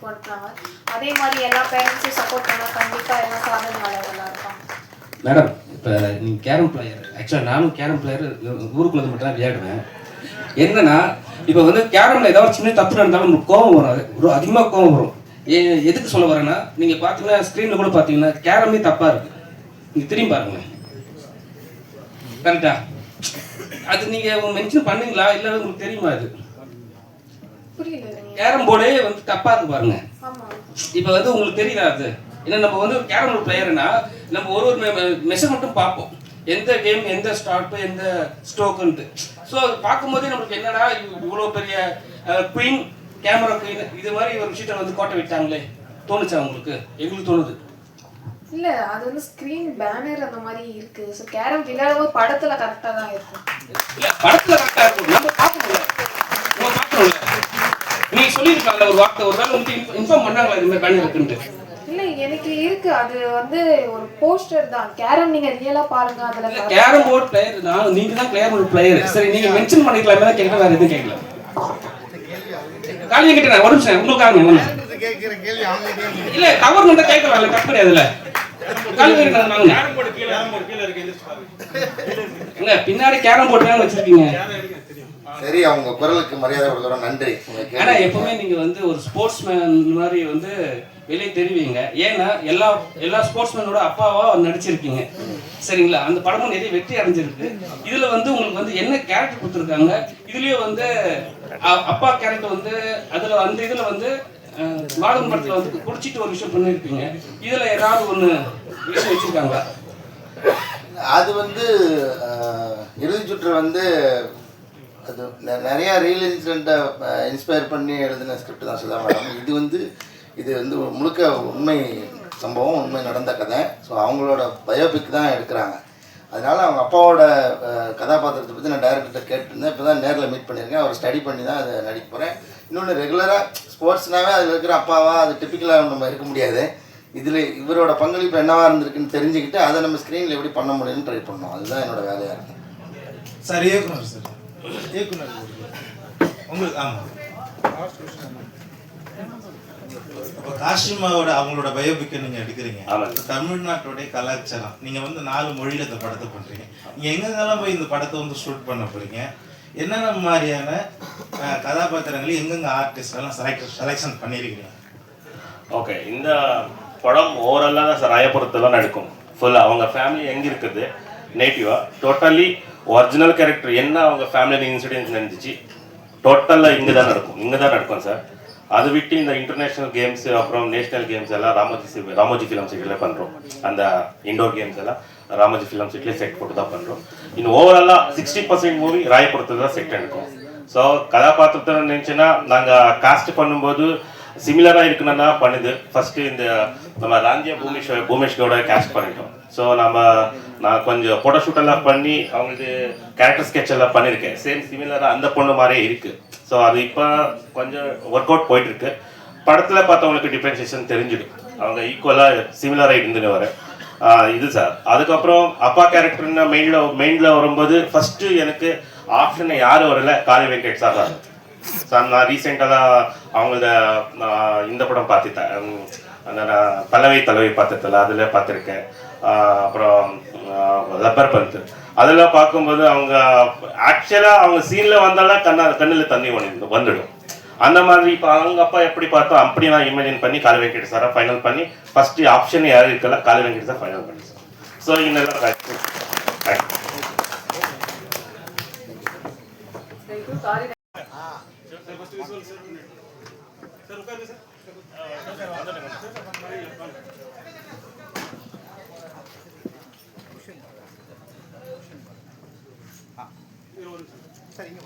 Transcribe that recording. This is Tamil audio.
ஸ்கூலுக்கு அனுப்புனாங்க. அதே மாதிரி எல்லா பேரண்ட்ஸும் சப்போர்ட் பண்ணால் கண்டிப்பாக எல்லாம் சாதனையாளர்களாக இருப்பாங்க. மேடம், இப்போ நீங்கள் கேரம் பிளேயர், ஆக்சுவலாக நானும் கேரம் பிளேயர் ஊருக்குள்ளது மட்டும் தான் விளையாடுவேன். என்னன்னா இப்போ வந்து கேரமில் ஏதாவது சின்ன தப்பு நடந்தாலும் உங்களுக்கு கோவம் வரும், ஒரு அதிகமாக கோவம் வரும். எதுக்கு சொல்ல வரேன்னா, நீங்கள் பார்த்தீங்கன்னா ஸ்க்ரீனில் கூட பார்த்தீங்கன்னா கேரமே தப்பாக இருக்குது. நீங்கள் திரும்பி பாருங்களேன், கரெக்டா? அது நீங்கள் மென்ஷன் பண்ணீங்களா இல்லை உங்களுக்கு தெரியுமா? அது கேரம் போர்டே வந்து தப்பாக இருக்கு பாருங்க. இப்போ வந்து உங்களுக்கு தெரியல அது ஏன்னா நம்ம வந்து ஒரு கேரம் போர்டு பிளேயர்னா நம்ம ஒரு மெஷர்மெண்ட்டும் பார்ப்போம், எந்த கேம் எந்த ஸ்டார்ட் எந்த ஸ்ட்ரோக்குன்ட்டு. ஸோ அது பார்க்கும்போதே நம்மளுக்கு என்னடா இவ்வளோ பெரிய குயின் கேமரா குயின் இது மாதிரி ஒரு விஷயத்தை வந்து கோட்டை விட்டாங்களே தோணுச்சா உங்களுக்கு? எங்களுக்கு தோணுது. இல்ல அது வந்து ஸ்கிரீன் பேனர் அந்த மாதிரி இருக்கு. சோ கேரம் விளையாடும்போது படத்துல கரெக்ட்டா தான் இருக்கும். இல்ல படத்துல கரெக்ட்டா இருக்கும், நம்ம பாக்கணும்ல. நீ சொல்லிருக்கல ஒரு வார்த்தை, ஒருவேளை உங்களுக்கு இன்ஃபார்ம் பண்ணாங்களா இந்த மாதிரி பேனர் இருக்குன்னு? இல்ல எனக்கு இருக்கு, அது வந்து ஒரு போஸ்டர் தான். கேரம் நீங்க ரியலா பாருங்க, அதுல கேரம் போர்டு பிளேயர் நான், நீங்க தான் கேரம் போர்டு பிளேயர். சரி நீங்க மென்ஷன் பண்ணிக்கலாமே தான் கேக்குறேன், வேற எதுவும் கேட்கல. காலையில கிட்ட ஒரு நிமிஷம் உங்களுக்காக கேக்குற கேள்வி அவங்க இல்ல கவர் பண்ண கேட்கறாங்க, கட் பண்ணியாதுல பின்னாடி கேரம் போர்டு வச்சிருக்கீங்க. சரி, அவங்க குரலுக்கு மரியாதை கொடுக்குறோம், நன்றி. ஆனா எப்பவுமே நீங்க வந்து ஒரு ஸ்போர்ட்ஸ்மேன் மாதிரி வந்து வெளியே தெரிவிங்க. ஏன்னா எல்லா ஸ்போர்ட்ஸ்மேனோட அப்பாவா நடிச்சிருக்கீங்க, சரிங்களா? அந்த படமும் நிறைய வெற்றி அடைஞ்சிருக்கு. இதுல வந்து உங்களுக்கு வந்து என்ன கேரக்டர் கொடுத்துருக்காங்க, இதுலயே வந்து அப்பா கேரக்டர் வந்து அதுல அந்த இதுல வந்து மாடர்ன் படத்துல வந்து குடிச்சிட்டு ஒரு விஷயம் பண்ணிருப்பீங்க. இதுல ஏதாவது ஒண்ணு விஷயம் வச்சிருக்காங்களா? அது வந்து இறுதி சுற்று வந்து அது நிறைய ரியல் இன்சிடென்ட்டை இன்ஸ்பயர் பண்ணி எழுதின ஸ்கிரிப்ட் தான் சுதா மேடம். இது வந்து முழுக்க உண்மை சம்பவம், உண்மை நடந்த கதை. ஸோ அவங்களோட பயோபிக் தான் எடுக்கிறாங்க. அதனால் அவங்க அப்பாவோட கதாபாத்திரத்தை பற்றி நான் டைரக்டர்கிட்ட கேட்டிருந்தேன். இப்போ தான் நேரில் மீட் பண்ணியிருக்கேன். அவர் ஸ்டடி பண்ணி தான் அதை நடிக்க போகிறேன். இன்னொன்று ரெகுலராக ஸ்போர்ட்ஸ்னாவே அதில் இருக்கிற அப்பாவா அது டிப்பிக்கலாக நம்ம இருக்க முடியாது. இதில் இவரோட பங்களிப்பு என்னவாக இருந்திருக்குன்னு தெரிஞ்சுக்கிட்டு அதை நம்ம ஸ்க்ரீனில் எப்படி பண்ண முடியும்னு ட்ரை பண்ணோம். அதுதான் என்னோட வேலையாக இருக்குது. சார் இயக்குனர் உங்களுக்கு ஆமாம். இப்போ காஷ்மாவோட அவங்களோட பயோபிக்கை நீங்கள் எடுக்கிறீங்க. தமிழ்நாட்டோடைய கலாச்சாரம் நீங்கள் வந்து 4 மொழியில் இந்த படத்தை பண்ணுறீங்க. நீங்கள் எங்கெங்கெல்லாம் போய் இந்த படத்தை வந்து ஷூட் பண்ண போகிறீங்க, என்னென்ன மாதிரியான கதாபாத்திரங்களை எங்கெங்கே ஆர்டிஸ்டெல்லாம் செலெக்ஷன் பண்ணியிருக்கிறீங்க? ஓகே, இந்த படம் ஓவராலாக தான் சார் ராயபுரத்தில் நடக்கும். ஃபுல்லாக அவங்க ஃபேமிலி எங்கே இருக்குது நேட்டிவாக டோட்டலி ஒரிஜினல் கேரக்டர் என்ன அவங்க ஃபேமிலி இன்சிடென்ட்ஸ் நடந்துச்சு டோட்டலாக இங்கே தான் நடக்கும் சார். அது விட்டு இந்த இன்டர்நேஷ்னல் கேம்ஸ் அப்புறம் நேஷ்னல் கேம்ஸ் எல்லாம் ராமோஜி ஃபிலிம் சிட்டியில் பண்ணுறோம். அந்த இண்டோர் கேம்ஸ் எல்லாம் ராமோஜி ஃபிலிம் சிட்டிலே செட் போட்டு தான் பண்ணுறோம். இன்னும் ஓவராலாக 60% மூவி ராயபுரத்தில் தான் செட் எடுக்கும். ஸோ கதாபாத்திரத்தை நினச்சுன்னா நாங்கள் காஸ்ட் பண்ணும்போது சிமிலராக இருக்குன்னா பண்ணுது. ஃபஸ்ட்டு இந்த நம்ம ராந்தியா பூமேஷ்கோட கேஸ்ட் பண்ணிட்டோம். ஸோ நான் கொஞ்சம் ஃபோட்டோ ஷூட்டெல்லாம் பண்ணி அவங்களுக்கு கேரக்டர் ஸ்கெட்ச் எல்லாம் பண்ணியிருக்கேன். சேம் சிமிலராக அந்த பொண்ணு மாதிரியே இருக்குது. ஸோ அது இப்போ கொஞ்சம் ஒர்க் அவுட் போயிட்டுருக்கு. படத்தில் பார்த்தவங்களுக்கு டிஃப்ரென்சியேஷன் தெரிஞ்சிடும், அவங்க ஈக்குவலாக சிமிலராக இருந்துன்னு வரேன். இது சார். அதுக்கப்புறம் அப்பா கேரக்டர்னா மெயினில் வரும்போது ஃபஸ்ட்டு எனக்கு ஆப்ஷனை யாரும் வரல, காளி வெங்கட் சார் தான். சார் நான் ரீசெண்டாக தான் அவங்கள இந்த படம் பார்த்துட்டேன், அந்த நான் தலைவை பார்த்ததில்ல அதில் பார்த்துருக்கேன். அப்புறம் லப்பர் பந்த் அதெல்லாம் பார்க்கும்போது அவங்க ஆக்சுவலாக அவங்க சீனில் வந்தாலும் கண்ணில் தண்ணி வந்துடும். அந்த மாதிரி இப்போ அவங்க அப்பா எப்படி பார்த்தோம் அப்படி நான் இமேஜின் பண்ணி காளி வெங்கட் சாரை ஃபைனல் பண்ணி ஃபஸ்ட்டு ஆப்ஷன் யாரும் இருக்கல, காளி வெங்கட் சார் ஃபைனல் பண்ணி சார். ஸோ இன்னெல்லாம் சரிங்க.